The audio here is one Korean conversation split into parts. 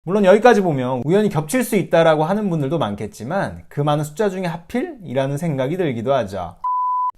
물론 여기까지 보면 우연히 겹칠 수 있다라고 하는 분들도 많겠지만 그 많은 숫자 중에 하필? 이라는 생각이 들기도 하죠.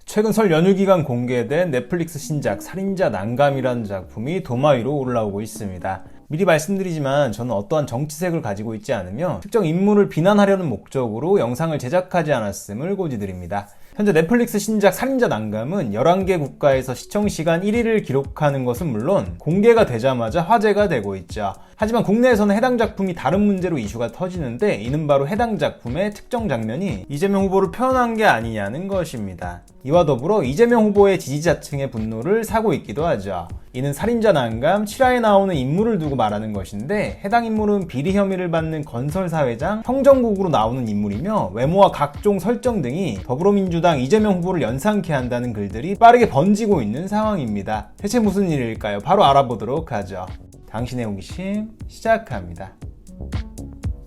최근 설 연휴 기간 공개된 넷플릭스 신작 살인자 난감이라는 작품이 도마 위로 올라오고 있습니다. 미리 말씀드리지만 저는 어떠한 정치색을 가지고 있지 않으며 특정 인물을 비난하려는 목적으로 영상을 제작하지 않았음을 고지드립니다. 현재 넷플릭스 신작 살인자 난감은 11개 국가에서 시청시간 1위를 기록하는 것은 물론 공개가 되자마자 화제가 되고 있죠. 하지만 국내에서는 해당 작품이 다른 문제로 이슈가 터지는데 이는 바로 해당 작품의 특정 장면이 이재명 후보를 표현한 게 아니냐는 것입니다. 이와 더불어 이재명 후보의 지지자층의 분노를 사고 있기도 하죠. 이는 살인자 난감 7화에 나오는 인물을 두고 말하는 것인데 해당 인물은 비리 혐의를 받는 건설사회장 형정국으로 나오는 인물이며 외모와 각종 설정 등이 더불어민주당 이재명 후보를 연상케 한다는 글들이 빠르게 번지고 있는 상황입니다. 대체 무슨 일일까요? 바로 알아보도록 하죠. 당신의 호기심 시작합니다.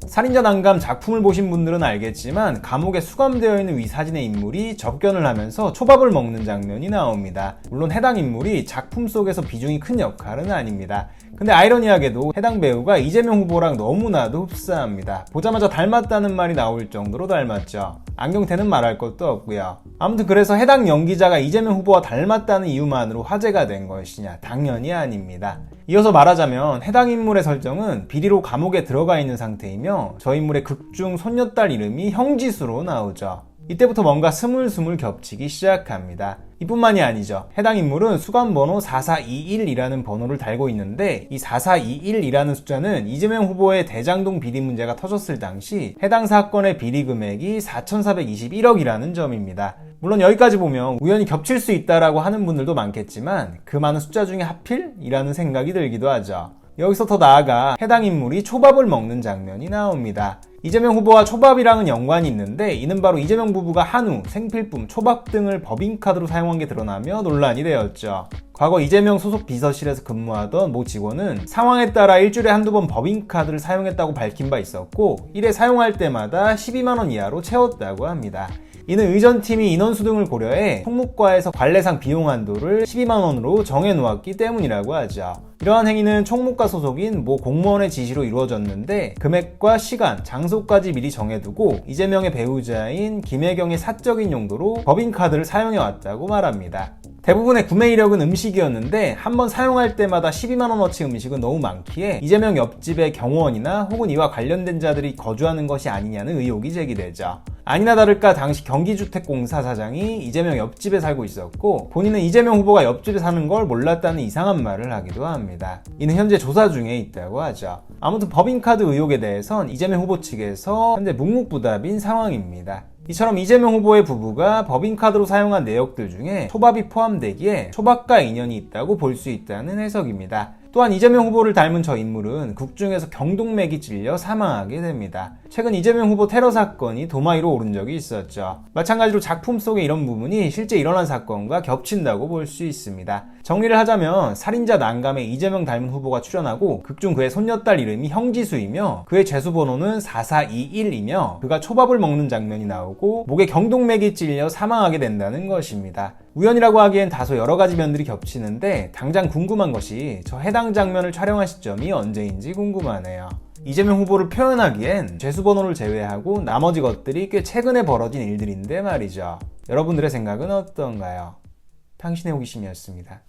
살인자 난감 작품을 보신 분들은 알겠지만 감옥에 수감되어 있는 위 사진의 인물이 접견을 하면서 초밥을 먹는 장면이 나옵니다. 물론 해당 인물이 작품 속에서 비중이 큰 역할은 아닙니다. 근데 아이러니하게도 해당 배우가 이재명 후보랑 너무나도 흡사합니다. 보자마자 닮았다는 말이 나올 정도로 닮았죠. 안경테는 말할 것도 없고요. 아무튼 그래서 해당 연기자가 이재명 후보와 닮았다는 이유만으로 화제가 된 것이냐? 당연히 아닙니다. 이어서 말하자면 해당 인물의 설정은 비리로 감옥에 들어가 있는 상태이며 저 인물의 극중 손녀딸 이름이 형지수로 나오죠. 이때부터 뭔가 스물스물 겹치기 시작합니다. 이뿐만이 아니죠. 해당 인물은 수감번호 4421이라는 번호를 달고 있는데 이 4421이라는 숫자는 이재명 후보의 대장동 비리 문제가 터졌을 당시 해당 사건의 비리 금액이 4,421억이라는 점입니다. 물론 여기까지 보면 우연히 겹칠 수 있다라고 하는 분들도 많겠지만 그 많은 숫자 중에 하필? 이라는 생각이 들기도 하죠. 여기서 더 나아가 해당 인물이 초밥을 먹는 장면이 나옵니다. 이재명 후보와 초밥이랑은 연관이 있는데 이는 바로 이재명 부부가 한우, 생필품, 초밥 등을 법인카드로 사용한 게 드러나며 논란이 되었죠. 과거 이재명 소속 비서실에서 근무하던 모 직원은 상황에 따라 일주일에 한두 번 법인카드를 사용했다고 밝힌 바 있었고 1회 사용할 때마다 12만원 이하로 채웠다고 합니다. 이는 의전팀이 인원수 등을 고려해 총무과에서 관례상 비용 한도를 12만원으로 정해놓았기 때문이라고 하죠. 이러한 행위는 총무과 소속인 모 공무원의 지시로 이루어졌는데 금액과 시간, 장소까지 미리 정해두고 이재명의 배우자인 김혜경의 사적인 용도로 법인카드를 사용해왔다고 말합니다. 대부분의 구매 이력은 음식이었는데 한번 사용할 때마다 12만원어치 음식은 너무 많기에 이재명 옆집의 경호원이나 혹은 이와 관련된 자들이 거주하는 것이 아니냐는 의혹이 제기되죠. 아니나 다를까 당시 경기주택공사 사장이 이재명 옆집에 살고 있었고 본인은 이재명 후보가 옆집에 사는 걸 몰랐다는 이상한 말을 하기도 합니다. 이는 현재 조사 중에 있다고 하죠. 아무튼 법인카드 의혹에 대해선 이재명 후보 측에서 현재 묵묵부답인 상황입니다. 이처럼 이재명 후보의 부부가 법인카드로 사용한 내역들 중에 초밥이 포함되기에 초밥과 인연이 있다고 볼 수 있다는 해석입니다. 또한 이재명 후보를 닮은 저 인물은 국중에서 경동맥이 찔려 사망하게 됩니다. 최근 이재명 후보 테러 사건이 도마 위로 오른 적이 있었죠. 마찬가지로 작품 속의 이런 부분이 실제 일어난 사건과 겹친다고 볼 수 있습니다. 정리를 하자면 살인자 난감에 이재명 닮은 후보가 출연하고 극중 그의 손녀딸 이름이 형지수이며 그의 죄수번호는 4421이며 그가 초밥을 먹는 장면이 나오고 목에 경동맥이 찔려 사망하게 된다는 것입니다. 우연이라고 하기엔 다소 여러가지 면들이 겹치는데 당장 궁금한 것이 저 해당 장면을 촬영한 시점이 언제인지 궁금하네요. 이재명 후보를 표현하기엔 죄수번호를 제외하고 나머지 것들이 꽤 최근에 벌어진 일들인데 말이죠. 여러분들의 생각은 어떤가요? 당신의 호기심이었습니다.